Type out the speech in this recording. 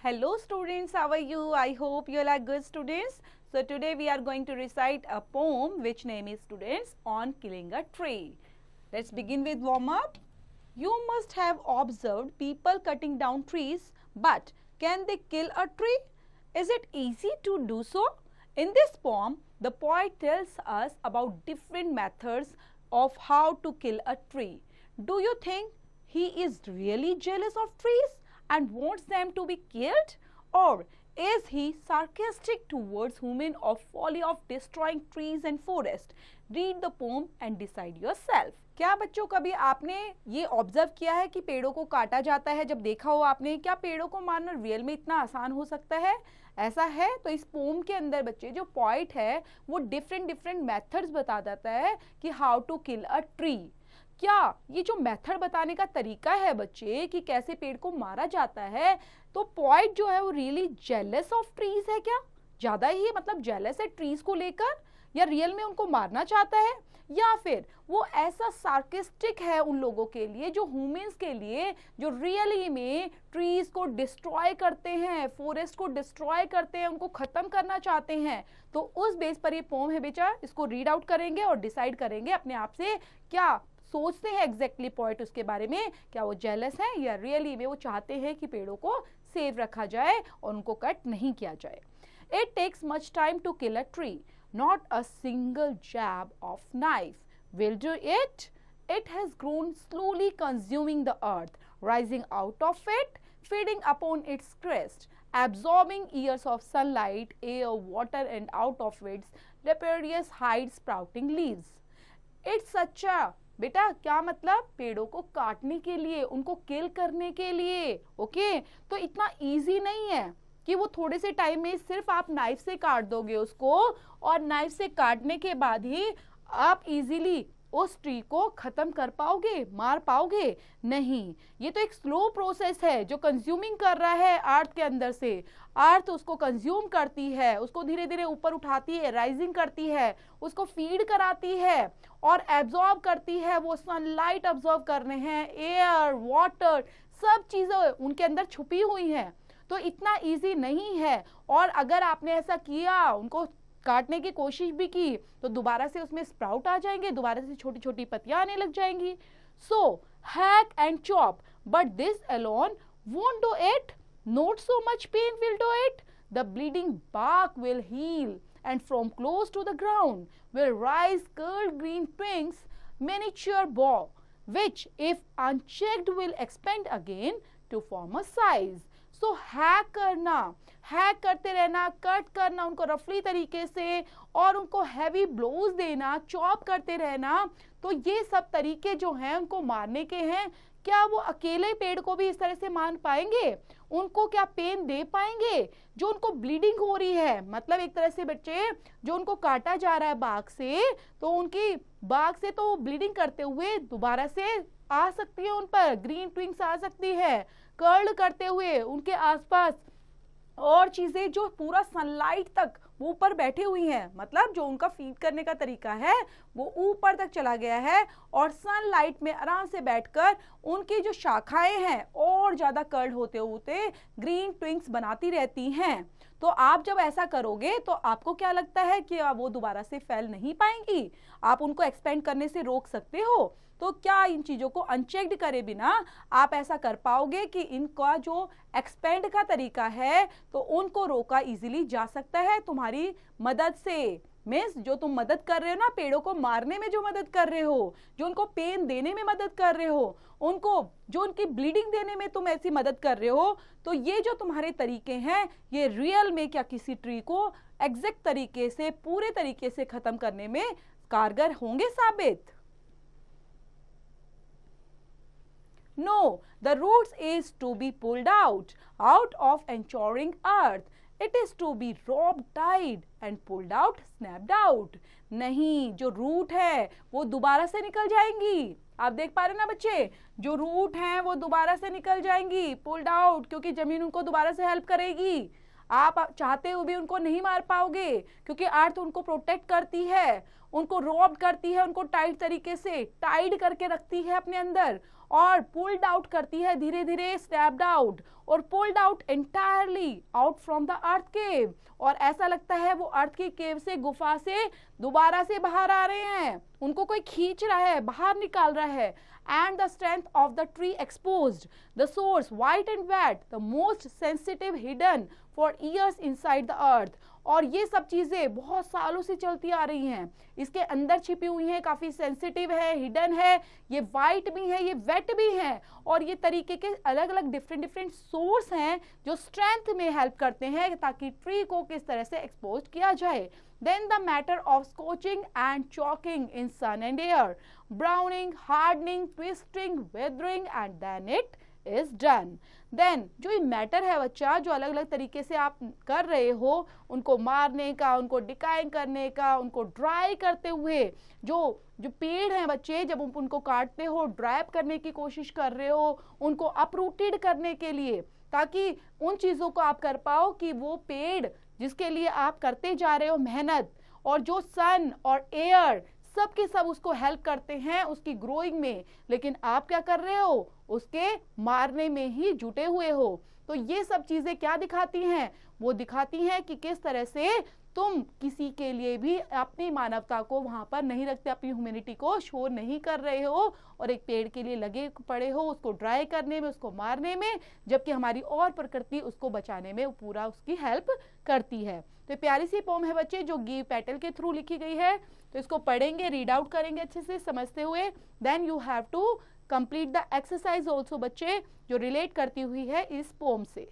Hello students, how are you? I hope you all are good students. So today we are going to recite a poem which name is students on killing a tree. Let's begin with warm up. You must have observed people cutting down trees, but can they kill a tree? Is it easy to do so? In this poem, the poet tells us about different methods of how to kill a tree. Do you think he is really jealous of trees and wants them to be killed? Or is he sarcastic towards women of folly of destroying trees and forest? Read the poem and decide yourself. क्या बच्चों कभी आपने ये observe किया है कि पेड़ों को काटा जाता है? जब देखा हो आपने, क्या पेड़ों को मारना रियल में इतना आसान हो सकता है? ऐसा है तो इस पोम के अंदर बच्चे जो पॉइंट है वो डिफरेंट मेथड्स बता देता है कि how to kill a tree. क्या ये जो मेथड बताने का तरीका है बच्चे कि कैसे पेड़ को मारा जाता है, तो पॉइंट जो है वो रियली जेलस ऑफ ट्रीज है क्या? ज्यादा ही मतलब जेलस है ट्रीज को लेकर, या रियल में उनको मारना चाहता है, या फिर वो ऐसा सार्केस्टिक है उन लोगों के लिए, जो ह्यूमंस के लिए, जो रियली में ट्रीज को डिस्ट्रॉय करते हैं, फॉरेस्ट को डिस्ट्रॉय करते हैं, उनको खत्म करना चाहते हैं। तो उस बेस पर ये पोम है बेचा, इसको रीड आउट करेंगे और डिसाइड करेंगे अपने आप से क्या सोचते हैं एग्जैक्टली पॉइंट उसके बारे में। क्या वो जेलस हैं या रियली में वो चाहते हैं कि पेड़ों को सेव रखा जाए और उनको कट नहीं किया जाए। It takes much time to kill a tree, not a single jab of knife will do it. It has grown slowly, consuming the earth, rising out of it, feeding upon its crest, absorbing years of sunlight, air, water, and out of its leprous hide sprouting leaves. It's such a बेटा क्या मतलब? पेड़ों को काटने के लिए, उनको किल करने के लिए। ओके, तो इतना इजी नहीं है कि वो थोड़े से टाइम में सिर्फ आप नाइफ से काट दोगे उसको, और नाइफ से काटने के बाद ही आप इजीली उस ट्री को खत्म कर पाओगे, मार पाओगे। नहीं, ये तो एक स्लो प्रोसेस है जो कंज्यूमिंग कर रहा है अर्थ के अंदर से। अर्थ उसको कंज्यूम करती है, उसको धीरे धीरे ऊपर उठाती है, राइजिंग करती है, उसको फीड कराती है और एब्जॉर्ब करती है। वो सनलाइट एब्जॉर्ब कर रहे हैं, एयर, वाटर, सब चीजें उनके अंदर छुपी हुई हैं। तो इतना इजी नहीं है, और अगर आपने ऐसा किया, उनको काटने की कोशिश भी की, तो दोबारा से उसमें स्प्राउट आ जाएंगे, दोबारा से छोटी छोटी पत्तियां आने लग जाएंगी। So hack and chop, but this alone won't do it. Not so much pain will do it. The bleeding bark will heal, and from close to the ground will rise curled green twigs, miniature bough, which if unchecked will expand again to form a size. So hack करना, hack करते रहना, cut करना उनको रफली तरीके से, और उनको हैवी ब्लोज देना, चॉप करते रहना। तो ये सब तरीके जो हैं उनको मारने के हैं। क्या वो अकेले पेड़ को भी इस तरह से मार पाएंगे? उनको क्या पेन दे पाएंगे? जो उनको ब्लीडिंग हो रही है, मतलब एक तरह से बच्चे जो उनको काटा जा रहा है बाग से, तो उनकी बाग से तो ब्लीडिंग करते हुए दोबारा से आ सकती है, उन पर ग्रीन ट्विंग्स आ सकती है, कर्ल करते हुए उनके आसपास और चीजें जो पूरा सनलाइट तक वो ऊपर बैठी हुई हैं, मतलब जो उनका फीड करने का तरीका है वो ऊपर तक चला गया है, और सनलाइट में आराम से बैठकर उनकी जो शाखाएं हैं और ज्यादा कर्ल होते होते ग्रीन ट्विंग्स बनाती रहती हैं। तो आप जब ऐसा करोगे तो आपको क्या लगता है कि वो दोबारा से फैल नहीं पाएंगी? आप उनको एक्सपेंड करने से रोक सकते हो? तो क्या इन चीजों को अनचेक्ड करे बिना आप ऐसा कर पाओगे कि इनका जो एक्सपेंड का तरीका है तो उनको रोका इजीली जा सकता है तुम्हारी मदद से? मीन्स जो तुम मदद कर रहे हो ना, पेड़ों को मारने में जो मदद कर रहे हो, जो उनको पेन देने में मदद कर रहे हो, उनको जो उनकी ब्लीडिंग देने में तुम ऐसी मदद कर रहे हो, तो ये जो तुम्हारे तरीके हैं ये रियल में क्या किसी ट्री को एग्जैक्ट तरीके से, पूरे तरीके से खत्म करने में कारगर होंगे साबित? No, the roots is to be pulled out of ensuring earth. It is to be robbed, tied and pulled out, snapped out. नहीं, जो रूट है वो दोबारा से निकल जाएंगी। आप देख पा रहे ना बच्चे, जो रूट हैं वो दोबारा से निकल जाएंगी, पुल्ड आउट, क्योंकि जमीन उनको दोबारा से हेल्प करेगी। आप चाहते हुए भी उनको नहीं मार पाओगे, क्योंकि अर्थ उनको प्रोटेक्ट करती है, उनको रॉब करती है, उनको टाइट तरीके से टाइड करके रखती है अपने अंदर, और पुल्ड आउट करती है धीरे धीरे, स्टेप्ड आउट और pulled out entirely out from the earth cave, और ऐसा लगता है वो अर्थ की केव से, गुफा से दोबारा से बाहर आ रहे हैं, उनको कोई खींच रहा है, बाहर निकाल रहा है। And the strength of the tree exposed, the source white and wet, the most sensitive hidden for years inside the earth। और ये सब चीजें बहुत सालों से चलती आ रही हैं, इसके अंदर छिपी हुई हैं, काफी सेंसिटिव है, हिडन है, ये वाइट भी है, ये वेट भी है, और ये तरीके के अलग अलग डिफरेंट सोर्स हैं जो स्ट्रेंथ में हेल्प करते हैं ताकि ट्री को किस तरह से एक्सपोज किया जाए। Then the matter of scorching and choking in sun and air, browning, hardening, twisting, weathering, and then it is done। Then जो ये मैटर है बच्चा, जो अलग अलग तरीके से आप कर रहे हो, उनको मारने का, उनको डिकाइंग करने का, उनको ड्राई करते हुए, जो पेड़ हैं बच्चे, जब उनको काटते हो, ड्राइप करने की कोशिश कर रहे हो, उनको अपरूटेड करने के लिए, ताकि उन चीज़ों को आप कर पाओ कि वो पेड़ जिसके लिए आप करते जा रहे हो मेहनत, और जो सन और एयर सब के सब उसको हेल्प करते हैं उसकी ग्रोइंग में, लेकिन आप क्या कर रहे हो, उसके मारने में ही जुटे हुए हो। तो ये सब चीजें क्या दिखाती हैं, वो दिखाती हैं कि किस तरह से तुम किसी के लिए भी अपनी मानवता को वहां पर नहीं रखते, अपनी ह्यूमैनिटी को शो नहीं कर रहे हो, और एक पेड़ के लिए लगे पड़े हो उसको ड्राई करने में, उसको मारने में, जबकि हमारी और प्रकृति उसको बचाने में पूरा उसकी हेल्प करती है। तो प्यारी सी पोम है बच्चे, जो गिव पेटल के थ्रू लिखी गई है, तो इसको पढ़ेंगे, रीड आउट करेंगे अच्छे से समझते हुए, then you have to complete the exercise also बच्चे, जो रिलेट करती हुई है इस पोम से।